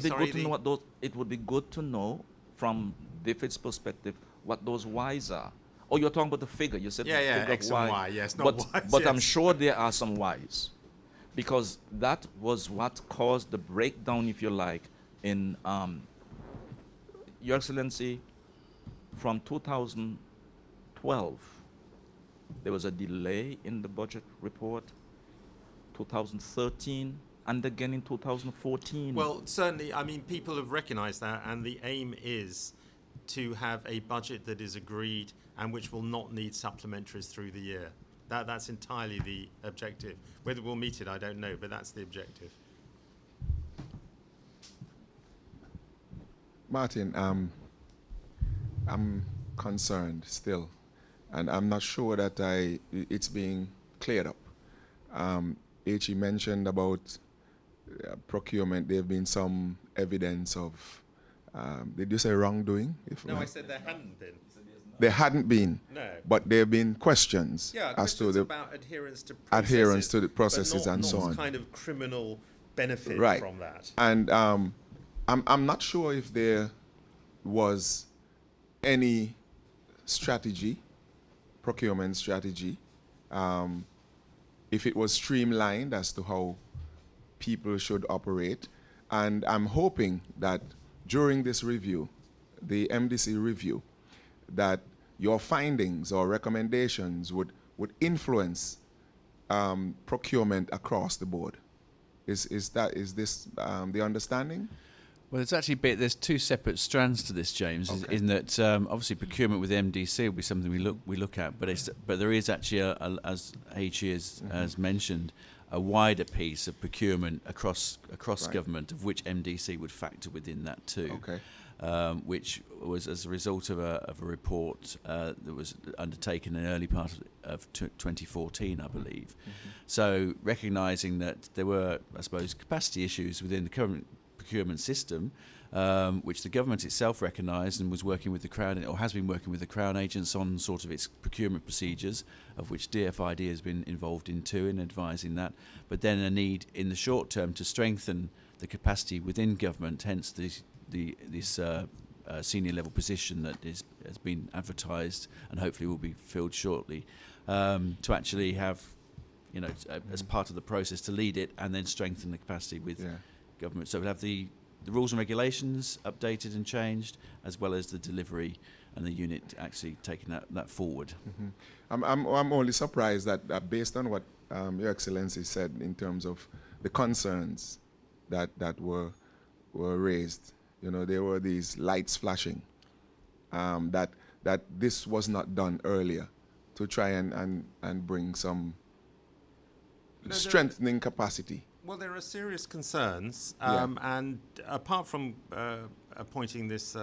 would be good to know from DFID's perspective what those whys are. Oh, you're talking about the figure. You said the figure X of and Y, yes, not Ys. But yes. I'm sure there are some whys, because that was what caused the breakdown, if you like, in Your Excellency, from 2012. There was a delay in the budget report, 2013, and again in 2014. Well, certainly, I mean, people have recognised that, and the aim is to have a budget that is agreed and which will not need supplementaries through the year. That's entirely the objective. Whether we'll meet it, I don't know, but that's the objective. Martin, I'm concerned still, and I'm not sure that it's being cleared up. H.E. mentioned about procurement. There have been some evidence of, did you say wrongdoing? No, I said there hadn't been. There hadn't been, No. but there have been questions Yeah, as to questions the about adherence to the processes, and not so on. kind of criminal benefit Right. from that. And I'm not sure if there was any strategy, procurement strategy, if it was streamlined as to how people should operate. And I'm hoping that during this review, the MDC review, that your findings or recommendations would influence procurement across the board. Is this the understanding? Well, there's two separate strands to this, James. Okay. In that obviously procurement with MDC will be something we look at, but there is actually as HE has mentioned, a wider piece of procurement across Right. government, of which MDC would factor within that too. Okay. Which was as a result of a report that was undertaken in the early part of 2014, I believe. Mm-hmm. So recognising that there were, I suppose, capacity issues within the current procurement system, which the government itself recognised and was working with the Crown, or has been working with the Crown agents on sort of its procurement procedures, of which DFID has been involved in too, in advising that. But then a need in the short term to strengthen the capacity within government, hence this senior level position that has been advertised and hopefully will be filled shortly, to actually have, as part of the process to lead it and then strengthen the capacity with government. So we'll have the rules and regulations updated and changed, as well as the delivery and the unit actually taking that forward. Mm-hmm. I'm only surprised that based on what Your Excellency said in terms of the concerns that were raised, there were these lights flashing, that this was not done earlier to try and bring some strengthening capacity. Well, there are serious concerns, Yeah. and apart from appointing this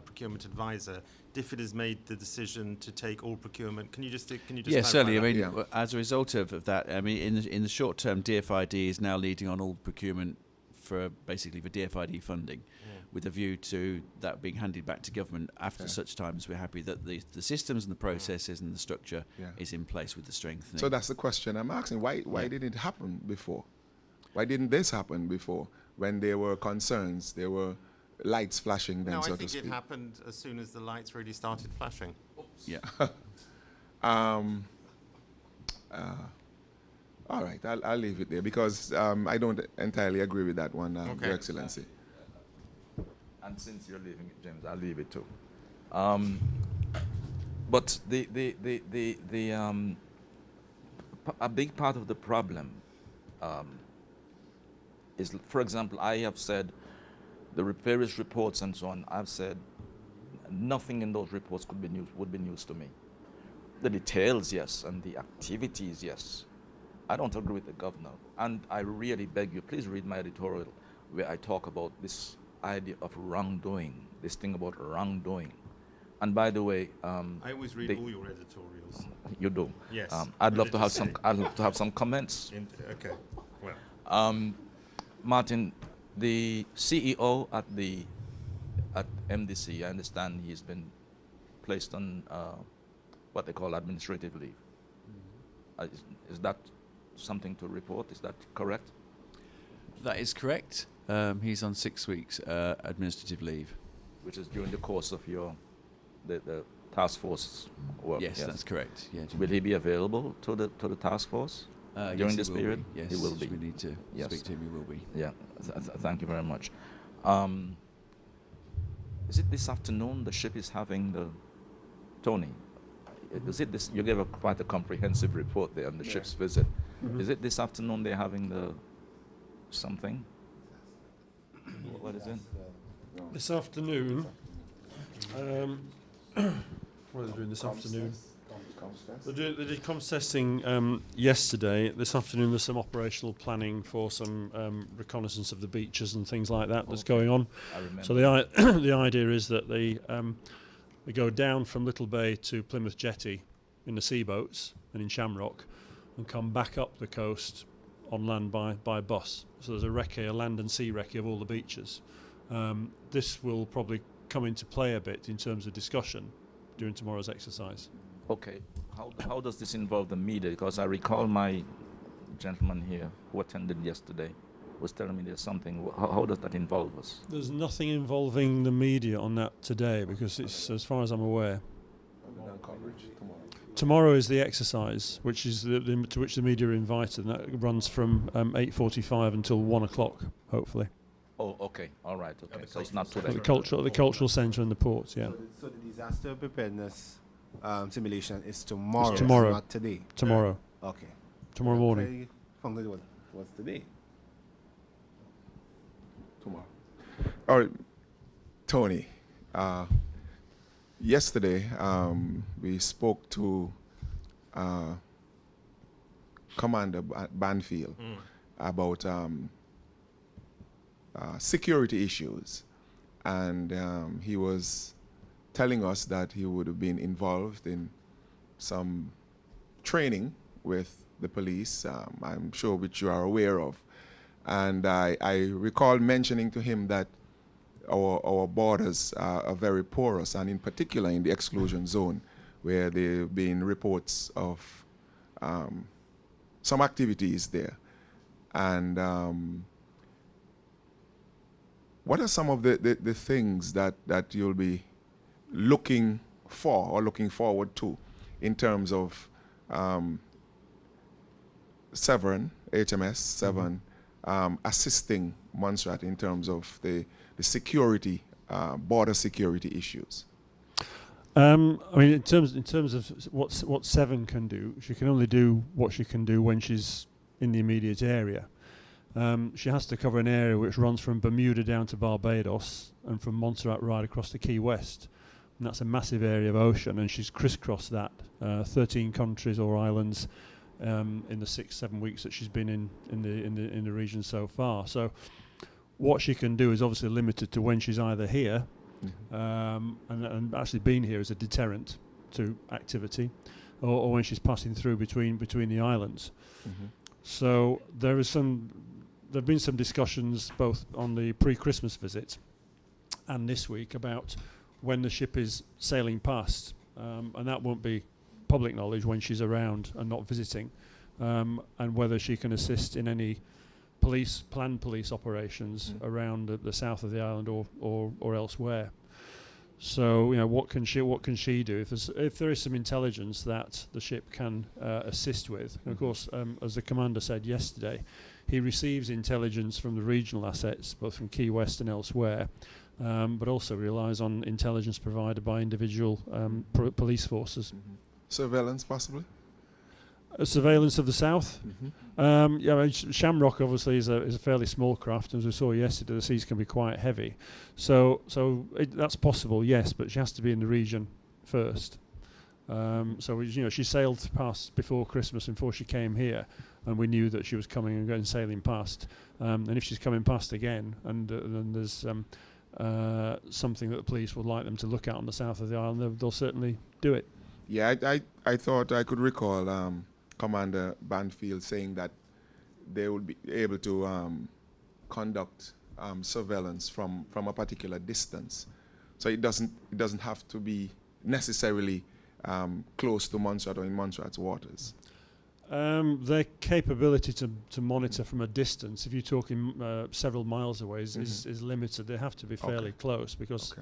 procurement advisor, DFID has made the decision to take all procurement. Can you just Yeah, clarify certainly. that? I mean, as a result of that, I mean, in the short term, DFID is now leading on all procurement for basically for DFID funding, with a view to that being handed back to government after such time as we're happy that the systems and the processes and the structure is in place with the strengthening. So that's the question I'm asking. Why didn't it happen before? Why didn't this happen before? When there were concerns, there were lights flashing then, No, so I to speak. think it happened as soon as the lights really started flashing. Yeah. All right, I'll leave it there because I don't entirely agree with that one, Okay. Your Excellency. And since you're leaving it, James, I'll leave it too. But a big part of the problem is, for example, I have said the various reports and so on. I've said nothing in those reports would be news to me. The details, yes, and the activities, yes. I don't agree with the governor, and I really beg you, please read my editorial where I talk about this idea of wrongdoing, this thing about wrongdoing. And by the way, I always read all your editorials. You do. Yes. I'd love to have some. I'd love to have some comments. Okay. Well. Martin, the CEO at MDC, I understand he's been placed on what they call administrative leave. Is that something to report? Is that correct? That is correct. He's on 6 weeks administrative leave. Which is during the course of the task force work. Yes, that's correct. Yeah. Will he be available to the task force during this period? Yes, he will be. We need to speak to him. He will be. Yeah. Thank you very much. Is it this afternoon the ship is having the Tony? Is it this? You gave quite a comprehensive report there on the ship's visit. Mm-hmm. Is it this afternoon they're having the something? What is it? This afternoon. What are they doing this afternoon? They did comms testing yesterday. This afternoon there's some operational planning for some reconnaissance of the beaches and things like that that's going on. I remember. So the idea is that they go down from Little Bay to Plymouth Jetty in the seaboats and in Shamrock and come back up the coast on land by bus. So there's a land and sea recce of all the beaches. This will probably come into play a bit in terms of discussion during tomorrow's exercise. Okay, how does this involve the media? Because I recall my gentleman here who attended yesterday was telling me there's something. How does that involve us? There's nothing involving the media on that today because it's, as far as I'm aware. Tomorrow is the exercise, which is to which the media are invited, and that runs from 8:45 until 1 o'clock, hopefully. Oh, okay, all right, okay. So it's not today. The cultural centre and the ports, yeah. So the disaster preparedness simulation is tomorrow. It's tomorrow. Not today. Tomorrow. Okay. Tomorrow morning. What's today? Tomorrow. All right, Tony. Yesterday, we spoke to Commander Banfield about security issues, and he was telling us that he would have been involved in some training with the police, I'm sure which you are aware of. And I recall mentioning to him that our borders are very porous, and in particular in the exclusion zone, where there have been reports of some activities there. And what are some of the things that you'll be looking for or looking forward to in terms of Severn, HMS Severn, assisting Montserrat in terms of the security, border security issues? I mean, in terms of what Severn can do, she can only do what she can do when she's in the immediate area. She has to cover an area which runs from Bermuda down to Barbados and from Montserrat right across to Key West. And that's a massive area of ocean, and she's crisscrossed that 13 countries or islands in the 6-7 weeks that she's been in the region so far. So what she can do is obviously limited to when she's either here and actually being here as a deterrent to activity, or when she's passing through between the islands. Mm-hmm. So there's have been some discussions both on the pre-Christmas visit and this week about when the ship is sailing past, and that won't be public knowledge when she's around and not visiting, and whether she can assist in any planned police operations around the south of the island or elsewhere. So, you know, what can she do if there is some intelligence that the ship can assist with? And of course, as the commander said yesterday, he receives intelligence from the regional assets, both from Key West and elsewhere, but also relies on intelligence provided by individual police forces. Surveillance, possibly? Surveillance of the south. I mean, Shamrock obviously is a fairly small craft, as we saw yesterday. The seas can be quite heavy, so that's possible, yes. But she has to be in the region first. She sailed past before Christmas, before she came here, and we knew that she was coming and going sailing past. And if she's coming past again, and then there's something that the police would like them to look at on the south of the island, they'll certainly do it. Yeah, I thought I could recall Commander Banfield saying that they would be able to conduct surveillance from a particular distance, so it doesn't have to be necessarily close to Montserrat or in Montserrat's waters. Their capability to monitor from a distance, if you're talking several miles away, is limited. They have to be fairly close because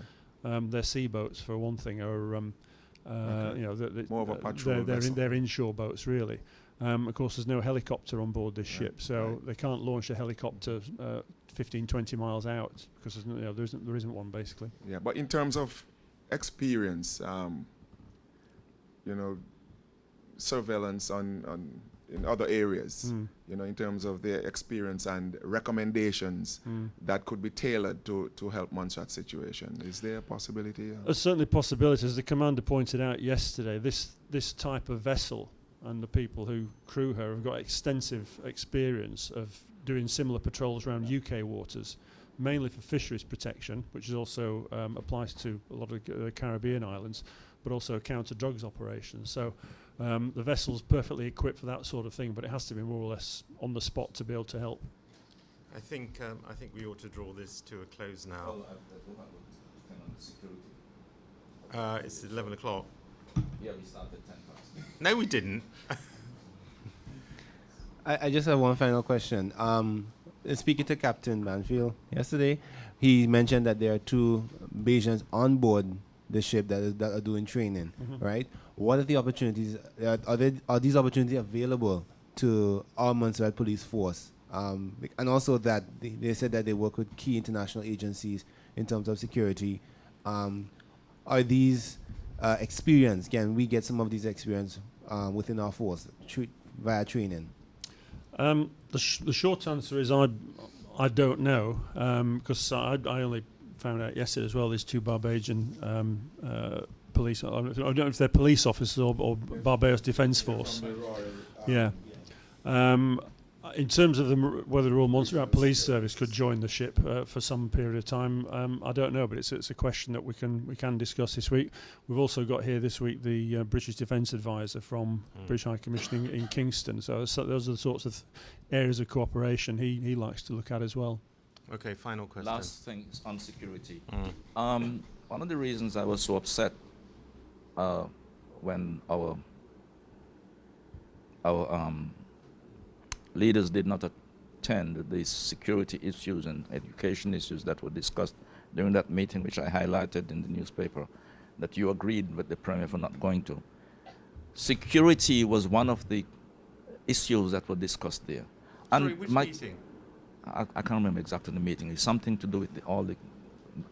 their sea boats, for one thing, are more of a patrol vessel. They're inshore boats, really. Of course, there's no helicopter on board this ship, so they can't launch a helicopter 15, 20 miles out because there isn't one, basically. Yeah, but in terms of experience, surveillance in other areas, in terms of their experience and recommendations that could be tailored to help Montserrat's situation. Is there a possibility? There's certainly possibilities. As the commander pointed out yesterday, this type of vessel and the people who crew her have got extensive experience of doing similar patrols around UK waters, mainly for fisheries protection, which is also applies to a lot of the Caribbean islands, but also counter-drugs operations. So the vessel's perfectly equipped for that sort of thing, but it has to be more or less on the spot to be able to help. I think we ought to draw this to a close now. It's 11 o'clock. Yeah, we started 10 past. No, we didn't. I just have one final question. Speaking to Captain Banfield yesterday, he mentioned that there are 2 Bajans on board the ship that are doing training, right? What are the opportunities? Are these opportunities available to our Montserrat Police Force? And also that they said that they work with key international agencies in terms of security. Are these experience? Can we get some of these experience within our force via training? The short answer is I don't know, because I only found out yesterday as well. There's 2 Barbadian police. I don't know if they're police officers or Barbados Defence Force. Yeah. In terms of whether the Royal Montserrat Police Service could join the ship for some period of time, I don't know, but it's a question that we can discuss this week. We've also got here this week the British Defence Advisor from British High Commission in Kingston. So those are the sorts of areas of cooperation he likes to look at as well. Okay, final question. Last thing is on security. One of the reasons I was so upset when our leaders did not attend the security issues and education issues that were discussed during that meeting, which I highlighted in the newspaper, that you agreed with the Premier for not going to. Security was one of the issues that were discussed there. And sorry, which meeting? I can't remember exactly the meeting. It's something to do with all the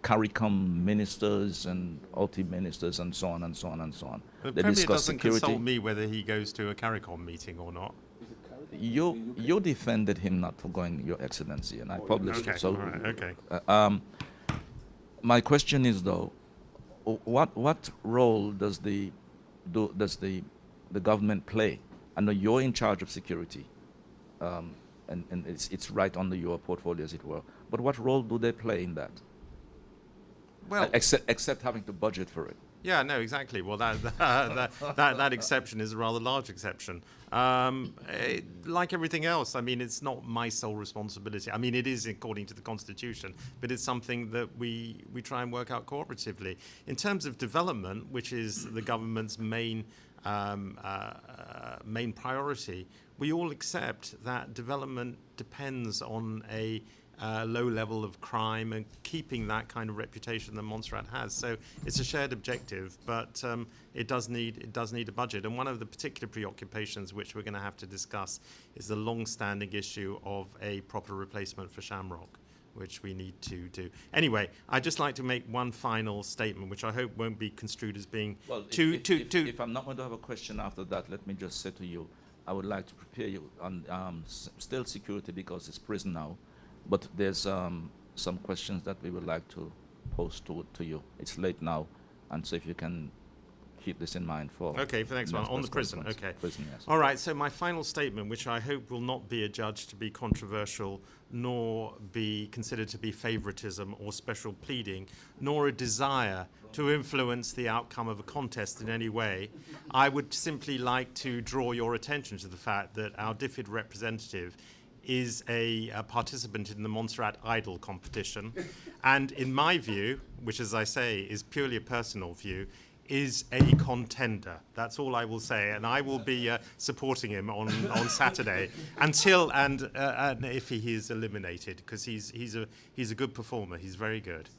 CARICOM ministers and OT ministers and so on and so on and so on. The they Premier discussed doesn't security. consult me whether he goes to a CARICOM meeting or not. You defended him not for going, Your Excellency, and I published okay, it. So, all right, okay. My question is though, what role does the government play? I know you're in charge of security, and it's right under your portfolio, as it were. But what role do they play in that? Well, except having to budget for it. Yeah, no, exactly. Well, that exception is a rather large exception. Like everything else, I mean, it's not my sole responsibility. I mean, it is according to the Constitution, but it's something that we try and work out cooperatively. In terms of development, which is the government's main priority, we all accept that development depends on a low level of crime and keeping that kind of reputation that Montserrat has. So it's a shared objective, but it does need a budget. And one of the particular preoccupations which we're going to have to discuss is the long-standing issue of a proper replacement for Shamrock, which we need to do. Anyway, I'd just like to make one final statement, which I hope won't be construed as being if I'm not going to have a question after that, let me just say to you, I would like to prepare you on still security because it's prison now. But there's some questions that we would like to pose to you. It's late now, and so if you can keep this in mind for... Okay, for the next one, on the prison. Okay. Prison, yes. All right, so my final statement, which I hope will not be adjudged to be controversial, nor be considered to be favoritism or special pleading, nor a desire to influence the outcome of a contest in any way. I would simply like to draw your attention to the fact that our DFID representative is a participant in the Montserrat Idol competition, and in my view, which as I say is purely a personal view, is a contender. That's all I will say, and I will be supporting him on Saturday until and if he is eliminated, because he's a good performer. He's very good.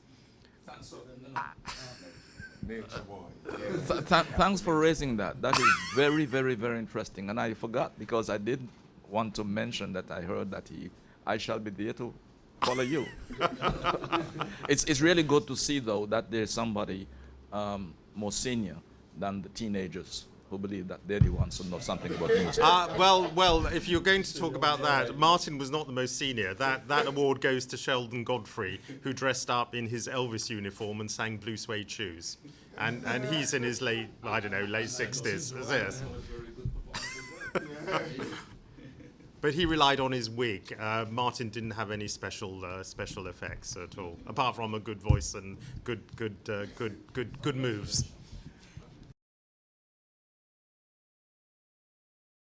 Thanks for raising that. That is very, very, very interesting, and I forgot because I did want to mention that I heard that I shall be there to follow you. It's really good to see, though, that there's somebody more senior than the teenagers who believe that they're the ones who know something about music. Well, if you're going to talk about that, Martin was not the most senior. That award goes to Sheldon Godfrey, who dressed up in his Elvis uniform and sang Blue Suede Shoes. And he's in his late 60s. Yes. But he relied on his wig. Martin didn't have any special effects at all, apart from a good voice and good moves.